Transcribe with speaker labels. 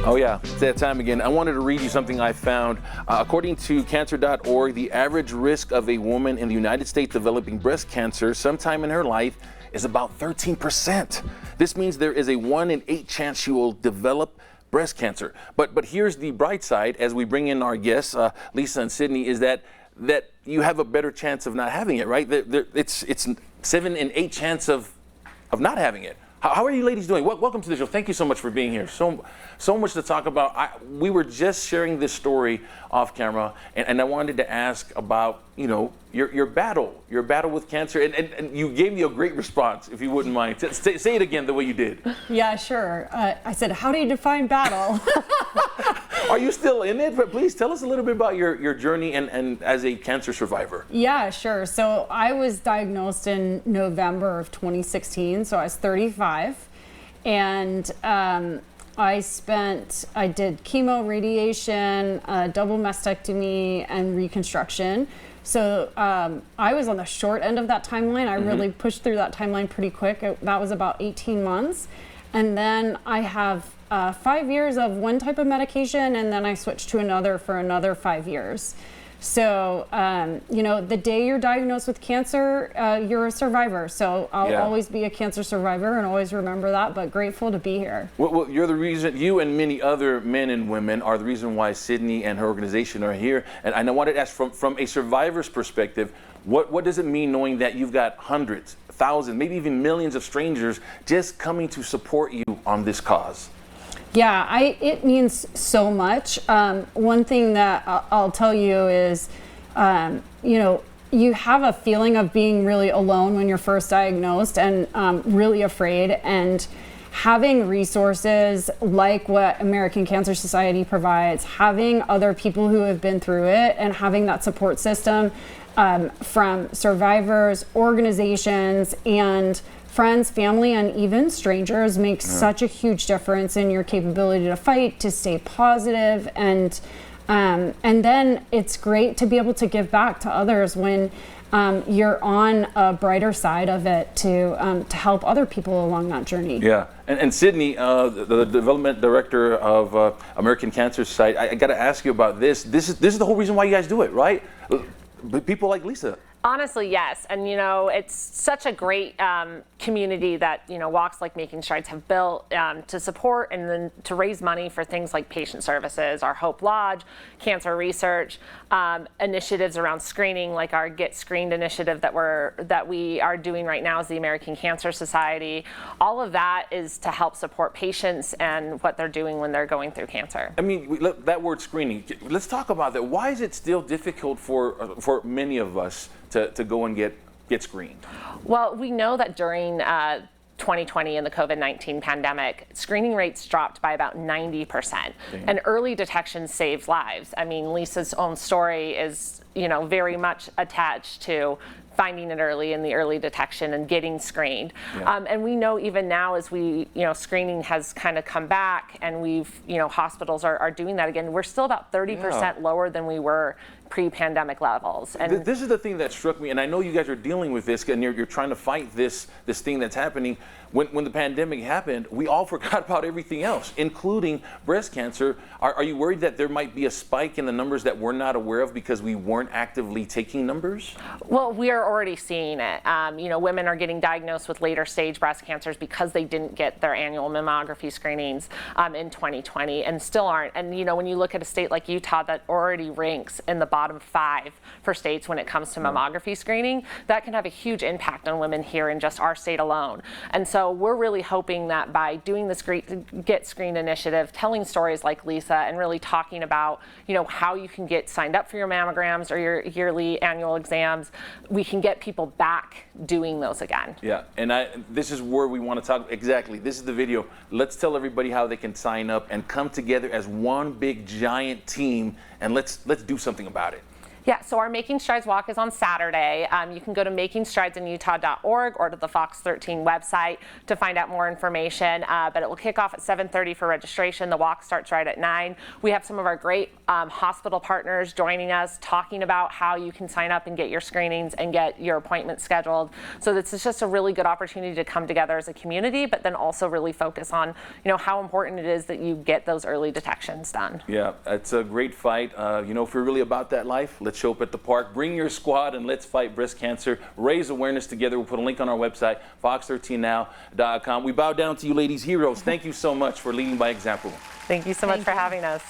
Speaker 1: Oh yeah, it's that time again. I wanted to read you something I found. According to cancer.org, the average risk of a woman in the United States developing breast cancer sometime in her life is about 13%. This means there is a 1 in 8 chance she will develop breast cancer. But here's the bright side as we bring in our guests, Lisa and Sydney, is that you have a better chance of not having it, right? It's 7 in 8 chance of not having it. How are you ladies doing? Welcome to the show. Thank you so much for being here. So much to talk about. We were just sharing this story off camera, and I wanted to ask about, your battle with cancer, and you gave me a great response, if you wouldn't mind. Say it again the way you did.
Speaker 2: Yeah, sure. I said, how do you define battle?
Speaker 1: Are you still in it? But please tell us a little bit about your journey and as a cancer survivor.
Speaker 2: Yeah, sure. So I was diagnosed in November of 2016, so I was 35, and I did chemo, radiation, double mastectomy, and reconstruction. So I was on the short end of that timeline. I really pushed through that timeline pretty quick. That was about 18 months. And then I have 5 years of one type of medication, and then I switched to another for another 5 years. So, the day you're diagnosed with cancer, you're a survivor. So I'll always be a cancer survivor and always remember that, but grateful to be here.
Speaker 1: Well, you're the reason, you and many other men and women are the reason why Sydney and her organization are here. And I wanted to ask from a survivor's perspective, what does it mean knowing that you've got hundreds, thousands, maybe even millions of strangers just coming to support you on this cause?
Speaker 2: Yeah, it means so much. One thing that I'll tell you is, you have a feeling of being really alone when you're first diagnosed and really afraid. And having resources like what American Cancer Society provides, having other people who have been through it, and having that support system from survivors, organizations, and friends, family, and even strangers makes such a huge difference in your capability to fight, to stay positive, and then it's great to be able to give back to others when you're on a brighter side of it to help other people along that journey.
Speaker 1: Yeah, and Sydney, the development director of American Cancer Society, I got to ask you about this. This is the whole reason why you guys do it, right? People like Lisa.
Speaker 3: Honestly, yes. And, it's such a great community that, Walks Like Making Strides have built to support and then to raise money for things like patient services, our Hope Lodge, cancer research, initiatives around screening, like our Get Screened initiative that we are doing right now as the American Cancer Society. All of that is to help support patients and what they're doing when they're going through cancer.
Speaker 1: I mean, that word screening, let's talk about that. Why is it still difficult for many of us to go and get screened?
Speaker 3: Well, we know that during 2020 and the COVID-19 pandemic, screening rates dropped by about 90%. And early detection saves lives. I mean, Lisa's own story is, very much attached to finding it early in the early detection and getting screened. Yeah. And we know even now as screening has kind of come back and hospitals are doing that again, we're still about 30% lower than we were pre-pandemic levels. And
Speaker 1: this is the thing that struck me, and I know you guys are dealing with this, and you're trying to fight this thing that's happening. When the pandemic happened, we all forgot about everything else, including breast cancer. Are you worried that there might be a spike in the numbers that we're not aware of because we weren't actively taking numbers?
Speaker 3: Well, we are already seeing it. Women are getting diagnosed with later stage breast cancers because they didn't get their annual mammography screenings in 2020 and still aren't. And, when you look at a state like Utah that already ranks in the bottom 5 for states when it comes to mammography screening, that can have a huge impact on women here in just our state alone. And so we're really hoping that by doing this great Get Screened initiative, telling stories like Lisa and really talking about, how you can get signed up for your mammograms or your yearly annual exams, we can get people back doing those again.
Speaker 1: Yeah, and this is where we want to talk. Exactly, this is the video. Let's tell everybody how they can sign up and come together as one big giant team, and let's do something about it.
Speaker 3: Yeah, so our Making Strides Walk is on Saturday. You can go to makingstridesinutah.org or to the Fox 13 website to find out more information. But it will kick off at 7:30 for registration. The walk starts right at 9. We have some of our great hospital partners joining us, talking about how you can sign up and get your screenings and get your appointments scheduled. So this is just a really good opportunity to come together as a community, but then also really focus on, how important it is that you get those early detections done.
Speaker 1: Yeah, it's a great fight. If you're really about that life, let's show up at the park. Bring your squad and let's fight breast cancer. Raise awareness together. We'll put a link on our website, fox13now.com. We bow down to you, ladies heroes. Thank you so much for leading by example.
Speaker 3: Thank you so much for having us.